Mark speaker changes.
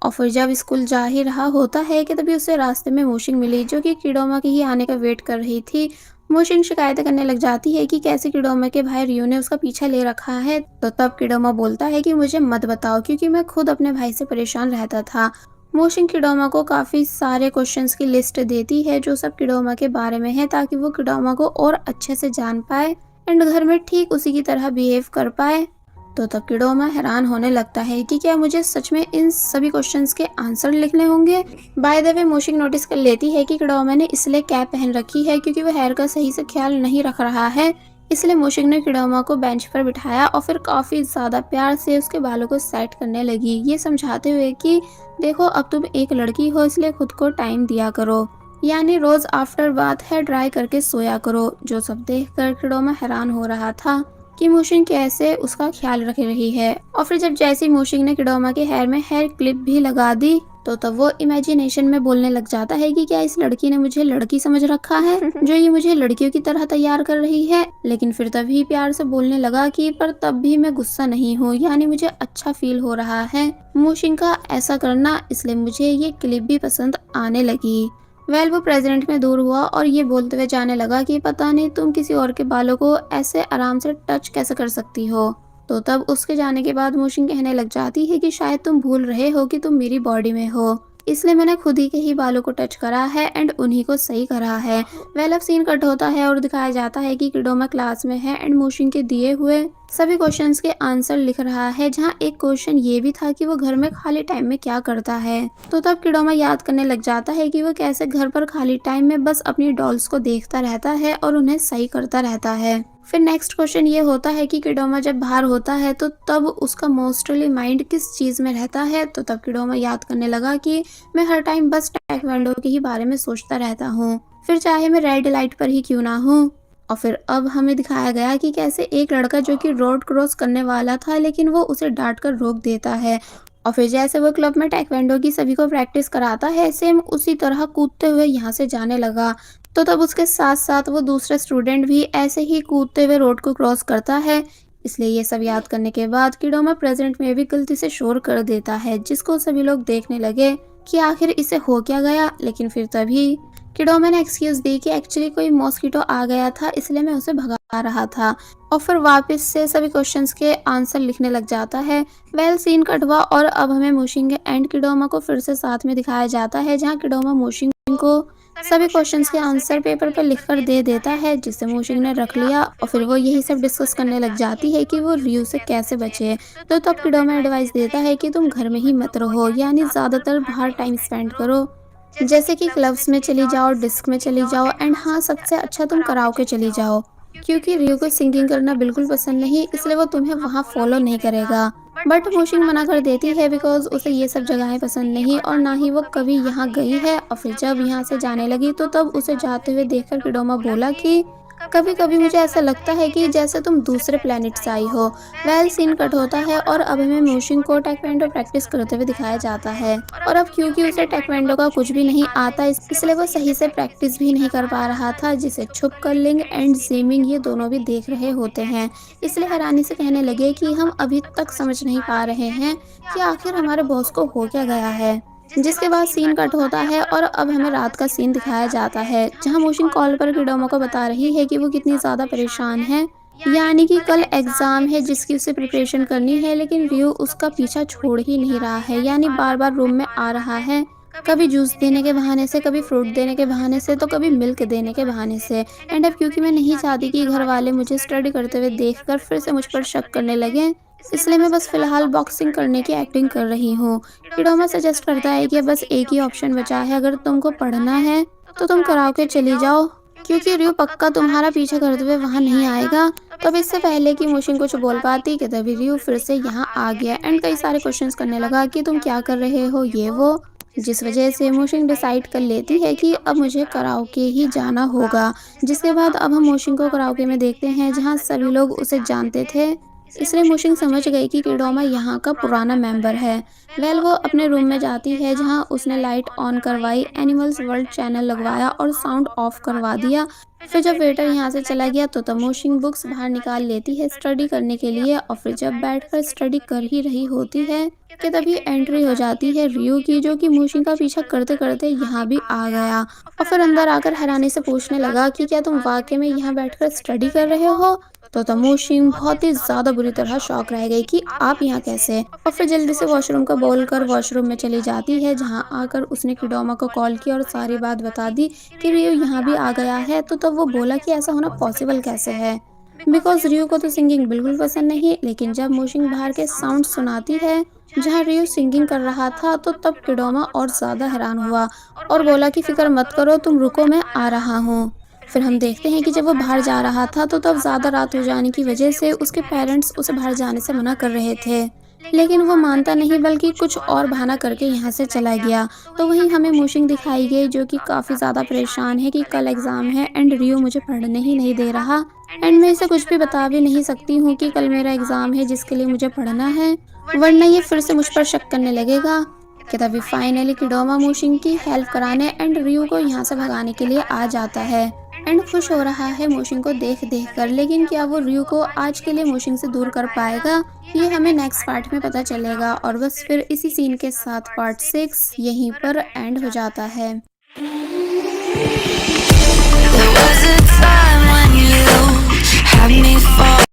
Speaker 1: और फिर जब स्कूल जा ही रहा होता है कि तभी उसे रास्ते में मोशिंग मिली, जो कि किडोमा के ही आने का वेट कर रही थी। मोशिंग शिकायतें करने लग जाती है कि कैसे किडोमा के भाई रियो ने उसका पीछा ले रखा है। तो तब किडोमा बोलता है कि मुझे मत बताओ, क्योंकि मैं खुद अपने भाई से परेशान रहता था। मोशिंग किडोमा को काफी सारे क्वेश्चंस की लिस्ट देती है जो सब किडोमा के बारे में है, ताकि वो किडोमा को और अच्छे से जान पाए एंड घर में ठीक उसी की तरह बिहेव कर पाए। तो तब किडोमा हैरान होने लगता है कि क्या मुझे सच में इन सभी क्वेश्चंस के आंसर लिखने होंगे। बाय द वे मोशिंग नोटिस कर लेती है कि किडोमा ने इसलिए कैप पहन रखी है क्योंकि वो हेयर का सही से ख्याल नहीं रख रहा है। इसलिए मोशिंग ने किडोमा को बेंच पर बिठाया और फिर काफी ज्यादा प्यार से उसके बालों को सेट करने लगी, ये समझाते हुए कि देखो अब तुम एक लड़की हो, इसलिए खुद को टाइम दिया करो, यानी रोज आफ्टर बाथ हेयर ड्राई करके सोया करो। जो सब देखकर किडोमा हैरान हो रहा था कि मोशिंग कैसे उसका ख्याल रख रही है। और फिर जब जैसी मोशिंग ने किडोमा के हेयर में हेयर क्लिप भी लगा दी, तो तब वो इमेजिनेशन में बोलने लग जाता है कि क्या इस लड़की ने मुझे लड़की समझ रखा है, जो ये मुझे लड़कियों की तरह तैयार कर रही है। लेकिन फिर तभी प्यार से बोलने लगा कि पर तब भी मैं गुस्सा नहीं हूँ, यानी मुझे अच्छा फील हो रहा है मोशिंग का ऐसा करना, इसलिए मुझे ये क्लिप भी पसंद आने लगी। वो प्रेसिडेंट में दूर हुआ और ये बोलते हुए जाने लगा कि पता नहीं तुम किसी और के बालों को ऐसे आराम से टच कैसे कर सकती हो। तो तब उसके जाने के बाद मोशिंग कहने लग जाती है कि शायद तुम भूल रहे हो कि तुम मेरी बॉडी में हो, इसलिए मैंने खुद ही के ही बालों को टच करा है एंड उन्हीं को सही करा है। अब सीन कट होता है और दिखाया जाता है कि किडोमा क्लास में है एंड मोशिंग के दिए हुए सभी क्वेश्चंस के आंसर लिख रहा है, जहाँ एक क्वेश्चन ये भी था कि वो घर में खाली टाइम में क्या करता है। तो तब किडोमा याद करने लग जाता है कि वो कैसे घर पर खाली टाइम में बस अपनी डॉल्स को देखता रहता है और उन्हें सही करता रहता है। फिर नेक्स्ट क्वेश्चन ये होता है कि किडोमा जब बाहर होता है तो तब उसका मोस्टली माइंड किस चीज में रहता है। तो तब किडोमा याद करने लगा कि मैं हर टाइम बस टाइक्वांडो के ही बारे में सोचता रहता हूँ, फिर चाहे मैं रेड लाइट पर ही क्यों ना हूँ। और फिर अब हमें दिखाया गया कि कैसे एक लड़का जो कि रोड क्रॉस करने वाला था, लेकिन वो उसे डांट कर रोक देता है। और फिर जैसे वो क्लब में टाइक्वांडो की सभी को प्रैक्टिस कराता है, सेम उसी तरह कूदते हुए यहाँ से जाने लगा। तो तब उसके साथ साथ वो दूसरे स्टूडेंट भी ऐसे ही कूदते हुए रोड को क्रॉस करता है। इसलिए ये सब याद करने के बाद किडोमा प्रेजेंट में भी गलती से शोर कर देता है, जिसको सभी लोग देखने लगे कि आखिर इसे हो क्या गया। लेकिन फिर तभी किडोमा ने एक्सक्यूज दी कि एक्चुअली कोई मॉस्किटो आ गया था, इसलिए मैं उसे भगा रहा था। और फिर वापस से सभी क्वेश्चंस के आंसर लिखने लग जाता है। सीन कट हुआ और अब हमें मोशिंग एंड किडोमा को फिर से साथ में दिखाया जाता है, जहाँ किडोमा मोशिंग को सभी क्वेश्चंस के आंसर पेपर पर लिखकर दे देता है, जिसे मोशिंग ने रख लिया। और फिर वो यही सब डिस्कस करने लग जाती है कि वो रियो से कैसे बचे। तो तब किडोमा एडवाइस देता है कि तुम घर में ही मत रहो, यानी ज्यादातर बाहर टाइम स्पेंड करो, जैसे कि क्लब्स में चली जाओ, डिस्क में चली जाओ एंड हाँ सबसे अच्छा तुम कराओके चली जाओ, क्योंकि रियो को सिंगिंग करना बिल्कुल पसंद नहीं, इसलिए वो तुम्हें वहाँ फॉलो नहीं करेगा। बट मोशिंग मना कर देती है बिकॉज उसे ये सब जगहें पसंद नहीं और ना ही वो कभी यहाँ गई है। और फिर जब यहाँ से जाने लगी तो तब उसे जाते हुए देखकर किडोमा बोला कि कभी कभी मुझे ऐसा लगता है कि जैसे तुम दूसरे प्लेनेट से आई हो। सीन कट होता है और अब हमें मोशिंग को टाइक्वांडो प्रैक्टिस करते हुए दिखाया जाता है। और अब क्योंकि उसे टाइक्वांडो का कुछ भी नहीं आता, इसलिए वो सही से प्रैक्टिस भी नहीं कर पा रहा था, जिसे छुप कर लिंग एंड जीमिंग ये दोनों भी देख रहे होते हैं। इसलिए हैरानी से कहने लगे कि हम अभी तक समझ नहीं पा रहे हैं कि आखिर हमारे बॉस को हो क्या गया है। जिसके बाद सीन कट होता है और अब हमें रात का सीन दिखाया जाता है, जहां मोशिंग कॉल पर किडोमा को बता रही है कि वो कितनी ज्यादा परेशान है, यानी कि कल एग्जाम है जिसकी उसे प्रिपरेशन करनी है, लेकिन रियो उसका पीछा छोड़ ही नहीं रहा है, यानी बार बार रूम में आ रहा है, कभी जूस देने के बहाने से, कभी फ्रूट देने के बहाने से, तो कभी मिल्क देने के बहाने से। एंड अब क्योंकि मैं नहीं चाहती कि घर वाले मुझे स्टडी करते हुए देखकर फिर से मुझ पर शक करने लगे, इसलिए मैं बस फिलहाल बॉक्सिंग करने की एक्टिंग कर रही हूँ। किडोमा सजेस्ट करता है कि बस एक ही ऑप्शन बचा है, अगर तुमको पढ़ना है तो तुम कराओके चली जाओ, क्योंकि रियो पक्का तुम्हारा पीछा करते हुए वहां नहीं आएगा। तो अब इससे पहले कि मोशिंग कुछ बोल पाती कि तभी रियो फिर से यहाँ आ गया एंड कई सारे क्वेश्चंस करने लगा कि तुम क्या कर रहे हो ये वो, जिस वजह से मोशिंग डिसाइड कर लेती है कि अब मुझे कराओके ही जाना होगा। जिसके बाद अब हम मोशिंग को कराओके में देखते हैं, जहाँ सभी लोग उसे जानते थे, इसलिए मोशिंग समझ गई कि किडोमा यहाँ का पुराना मेंबर है। वो अपने रूम में जाती है, जहाँ उसने लाइट ऑन करवाई, एनिमल्स वर्ल्ड चैनल लगवाया और साउंड ऑफ करवा दिया फिर जब वेटर यहाँ से चला गया तो तमोशिंग बुक्स बाहर निकाल लेती है स्टडी करने के लिए, और फिर जब बैठकर स्टडी कर ही रही होती है कि तभी एंट्री हो जाती है रियो की, जो कि मोशिंग का पीछा करते करते यहाँ भी आ गया, और फिर अंदर आकर हैरानी से पूछने लगा कि क्या तुम वाकई में यहाँ बैठकर स्टडी कर रहे हो। तो तमोशिन बहुत ही ज्यादा बुरी तरह शॉक रह गई कि आप यहाँ कैसे, और फिर जल्दी से वॉशरूम का बोलकर वॉशरूम में चली जाती है, जहाँ आकर उसने किडोमा को कॉल किया और सारी बात बता दी कि रियो यहाँ भी आ गया है। तो तब वो बोला कि ऐसा होना पॉसिबल कैसे है, बिकॉज रियो को तो सिंगिंग बिल्कुल पसंद नहीं। लेकिन जब मोशिंग बाहर के साउंड सुनाती है जहाँ रियो सिंगिंग कर रहा था, तो तब किडोमा और ज्यादा हैरान हुआ और बोला कि फिक्र मत करो, तुम रुको, मैं आ रहा हूँ। फिर हम देखते हैं कि जब वो बाहर जा रहा था तो तब ज़्यादा रात हो जाने की वजह से उसके पेरेंट्स उसे बाहर जाने से मना कर रहे थे। लेकिन वो मानता नहीं, बल्कि कुछ और बहाना करके यहाँ से चला गया। तो वहीं हमें मोशिंग दिखाई गई, जो कि काफ़ी ज़्यादा परेशान है कि कल एग्ज़ाम है एंड रियो मुझे पढ़ने ही नहीं दे रहा, एंड मैं इसे कुछ भी बता भी नहीं सकती हूँ कि कल मेरा एग्ज़ाम है जिसके लिए मुझे पढ़ना है, वरना ये फिर से मुझ पर शक करने लगेगा। कि तभी फाइनली किडोमा मोशिंग की हेल्प कराने एंड रियो को यहाँ से भगाने के लिए आ जाता है, एंड खुश हो रहा है मोशिंग को देख देख कर। लेकिन क्या वो रियो को आज के लिए मोशिंग से दूर कर पाएगा, ये हमें नेक्स्ट पार्ट में पता चलेगा। और बस फिर इसी सीन के साथ पार्ट 6 यहीं पर एंड हो जाता है।
Speaker 2: There was a time when you had me fall